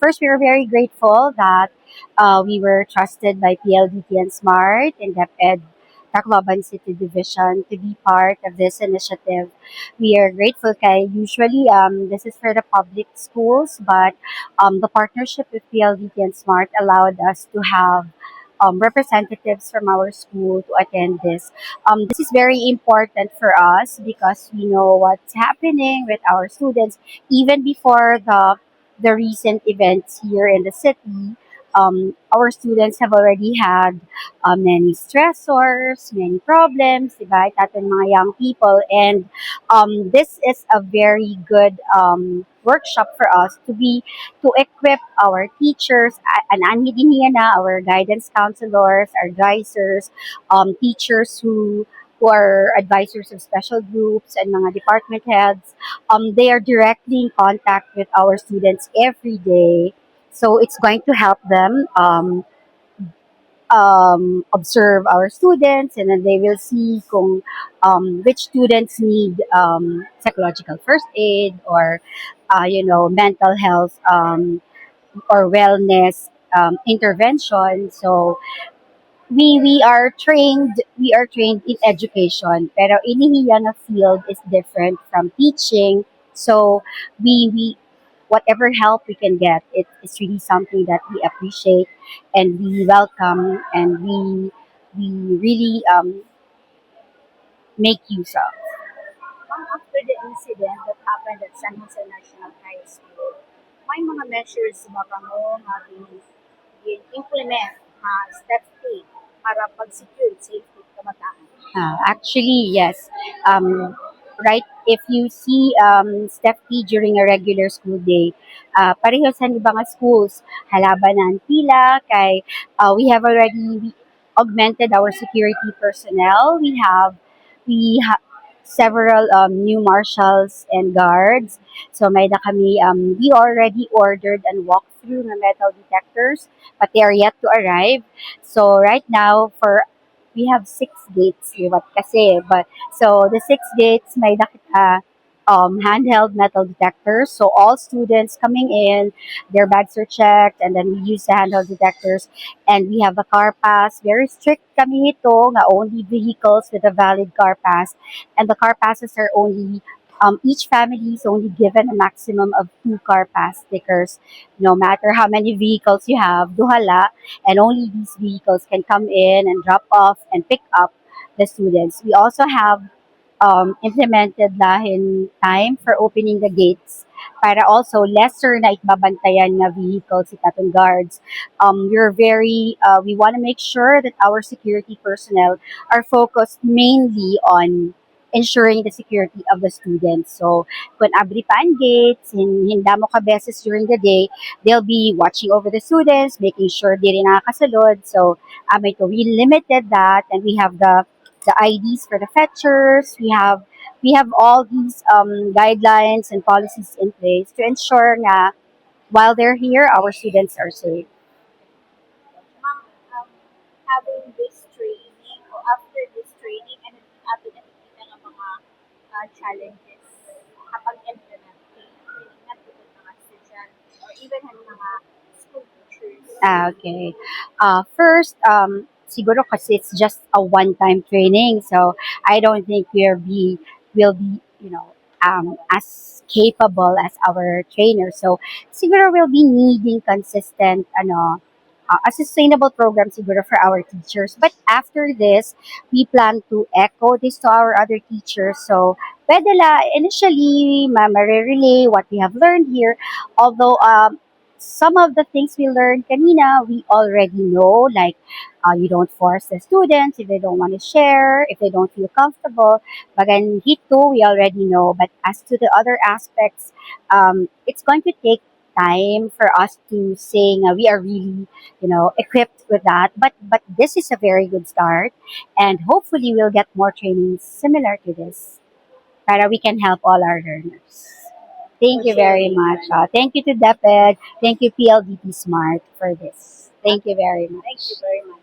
First, we are very grateful that we were trusted by PLDT and SMART and DepEd Tacloban City Division to be part of this initiative. We are grateful kay usually this is for the public schools, but the partnership with PLDT and SMART allowed us to have representatives from our school to attend this. This is very important for us because we know what's happening with our students even before the recent events here in the city. Our students have already had many stressors, many problems, diba? Ating mga young people. And this is a very good workshop for us to equip our teachers, anani din yan na, our guidance counselors, advisors, teachers who are advisors of special groups and mga department heads. They are directly in contact with our students every day. So it's going to help them observe our students, and then they will see kung which students need psychological first aid or mental health or wellness intervention. So we are trained in education, pero inihiya na field is different from teaching. So we whatever help we can get, it's really something that we appreciate and we welcome, and we really make use of. After the incident that happened at San Jose National High School, may mga measures ba kamo nga implement step 8 para pag-secure safety kamatahan? Actually, yes. Right, if you see Step P during a regular school day, pareho sa ibang schools, halaban ng pila, kay we have already augmented our security personnel. We have several new marshals and guards. So may na kami, we already ordered and walked through the metal detectors, but they are yet to arrive. So right now, we have 6 gates liwat kasi, but so the 6 gates may nakita handheld metal detectors. So all students coming in, their bags are checked, and then we use the handheld detectors. And we have a car pass. Very strict kami ito nga only vehicles with a valid car pass. And the car passes are only each family is only given a maximum of 2 car pass stickers. No matter how many vehicles you have, duhala, and only these vehicles can come in and drop off and pick up the students. We also have implemented lahin time for opening the gates para also lesser na ikbabantayan nga vehicles si tatong guards. We want to make sure that our security personnel are focused mainly on ensuring the security of the students. So, kung abri pa ang gates, hinda mo ka beses during the day, they'll be watching over the students, making sure di rin nakakasalod. So, we limited that, and we have the IDs for the fetchers. We have all these guidelines and policies in place to ensure nga while they're here, our students are safe. Ma'am, having this training or after this training, ano ato nakikita ng mga challenges kapag implement training na ito mga estudyante or even ng mga school teachers? Okay. First, siguro kasi it's just a one-time training, so I don't think will be as capable as our trainers. So siguro we'll be needing consistent a sustainable program siguro for our teachers. But after this, we plan to echo this to our other teachers. So pwede la initially ma-relay what we have learned here. Although some of the things we learned kanina, we already know, like you don't force the students if they don't want to share, if they don't feel comfortable. Bagan hito, we already know. But as to the other aspects, it's going to take time for us to say we are really, equipped with that. But this is a very good start, and hopefully we'll get more trainings similar to this, para we can help all our learners. Thank you very much. Thank you to DepEd. Thank you PLDT Smart for this. Thank you very much. Thank you very much.